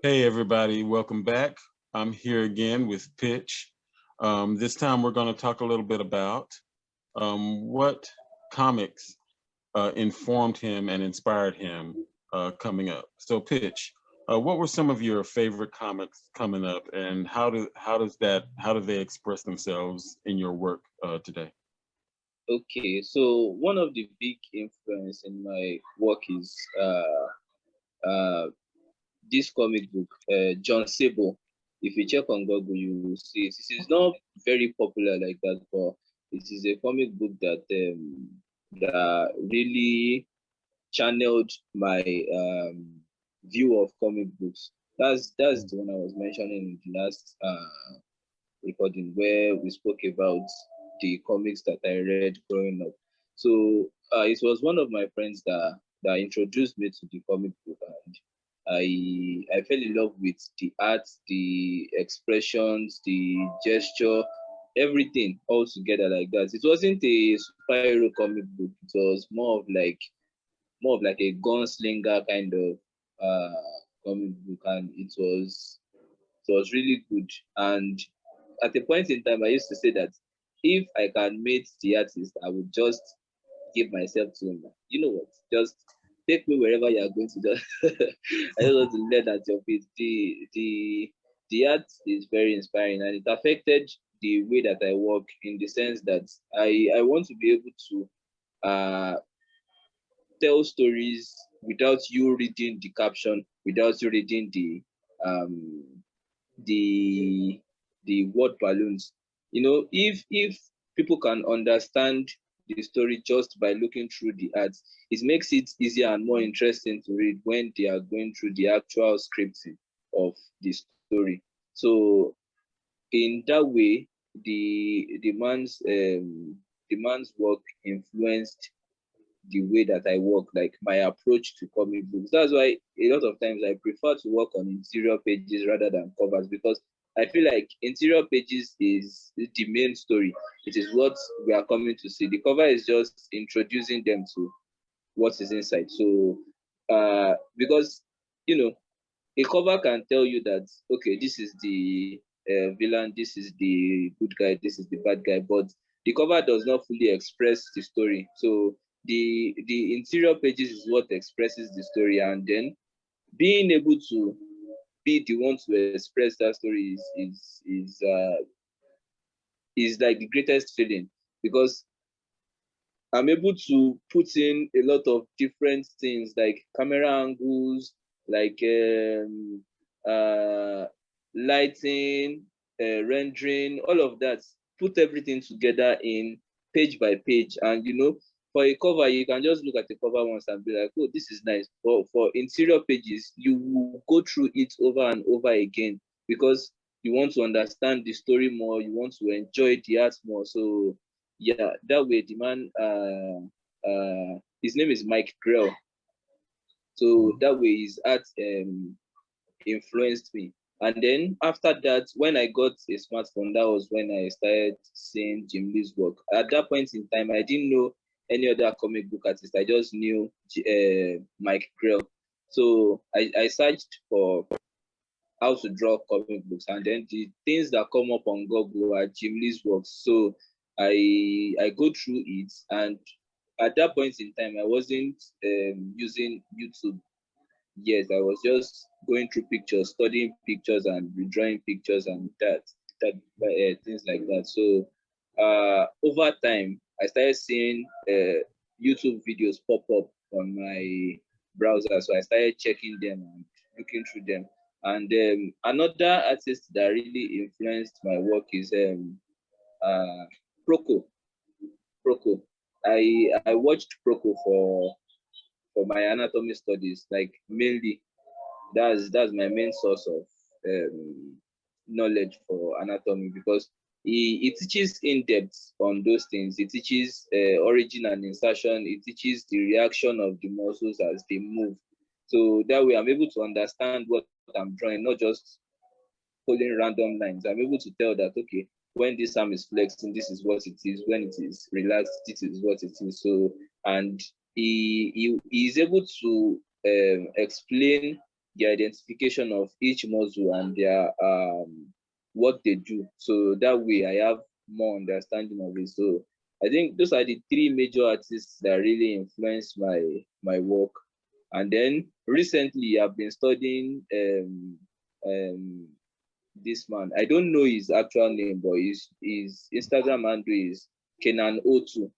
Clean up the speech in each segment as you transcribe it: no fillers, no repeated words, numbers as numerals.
Hey everybody, welcome back. I'm here again with Pitch. This time we're going to talk a little bit about what comics informed him and inspired him coming up. So Pitch, what were some of your favorite comics coming up, and how do they express themselves in your work today? Okay, so one of the big influence in my work is uh, this comic book, John Sable. If you check on Google, you will see it. This is not very popular like that, but it is a comic book that really channeled my view of comic books. That's the one I was mentioning in the last recording where we spoke about the comics that I read growing up. So it was one of my friends that introduced me to the comic book, and I fell in love with the art, the expressions, the gesture, everything all together like that. It wasn't a superhero comic book. It was more of like a gunslinger kind of comic book, and it was really good. And at a point in time, I used to say that if I can meet the artist, I would just give myself to him. You know what? Just take me wherever you are going to. Just I just want to learn at your feet. The art is very inspiring, and it affected the way that I work in the sense that I want to be able to tell stories without you reading the caption, without you reading um the the word balloons. If people can understand the story just by looking through the ads, it makes it easier and more interesting to read when they are going through the actual scripting of the story. So in that way, the man's work influenced the way that I work, like my approach to comic books. That's why a lot of times I prefer to work on interior pages rather than covers, because I feel like interior pages is the main story. It is what we are coming to see. The cover is just introducing them to what is inside. So, because you know, a cover can tell you that okay, this is the villain, this is the good guy, this is the bad guy, but the cover does not fully express the story. So the interior pages is what expresses the story, and then being able to be the one to express that story is like the greatest feeling, because I'm able to put in a lot of different things like camera angles, like uh, lighting, rendering, all of that. Put everything together in page by page, and for a cover, you can just look at the cover once and be like, "Oh, this is nice." But for interior pages, you will go through it over and over again because you want to understand the story more. You want to enjoy the art more. So yeah, that way the man his name is Mike Grell. So Mhm. that way his art influenced me. And then after that, when I got a smartphone, that was when I started seeing Jim Lee's work. At that point in time, I didn't know any other comic book artist. I just knew Mike Grell. So I searched for how to draw comic books, and then the things that come up on Google are Jim Lee's works. So I go through it, and at that point in time, I wasn't using YouTube. Yes, I was just going through pictures, studying pictures, and redrawing pictures, and that things like that. So over time, I started seeing YouTube videos pop up on my browser. So I started checking them and looking through them. And another artist that really influenced my work is uh, Proco. Proco. I watched Proco for my anatomy studies, like mainly that's my main source of knowledge for anatomy, because it teaches in depth on those things. It teaches origin and insertion. It teaches the reaction of the muscles as they move. So that way, I'm able to understand what I'm drawing, not just following random lines. I'm able to tell that okay, when this arm is flexing, this is what it is. When it is relaxed, this is what it is. So, and he is able to explain the identification of each muscle and their what they do. So that way I have more understanding of it. So I think those are the three major artists that really influenced my work. And then recently I've been studying this man. I don't know his actual name, but his Instagram handle is Kenan02.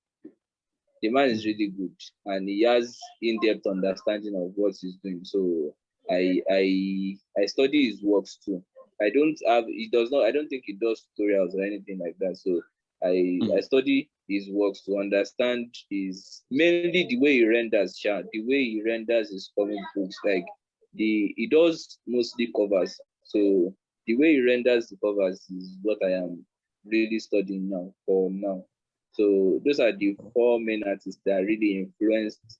The man is really good and he has in-depth understanding of what he's doing. So I study his works too. I don't think he does tutorials or anything like that. So I study his works to understand mainly the way he renders, the way he renders his comic books. Like he does mostly covers. So the way he renders the covers is what I am really studying now for now. So those are the four main artists that really influenced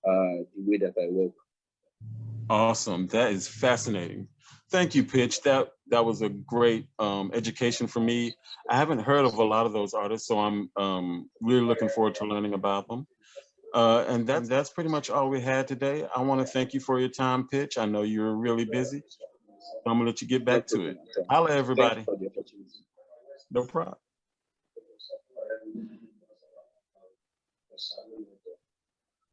the way that I work. Awesome. That is fascinating. Thank you, Pitch. That was a great education for me. I haven't heard of a lot of those artists, so I'm really looking forward to learning about them. And that's pretty much all we had today. I want to thank you for your time, Pitch. I know you're really busy. I'm gonna let you get back to it. Holla, everybody. Thank you for the opportunity. No problem.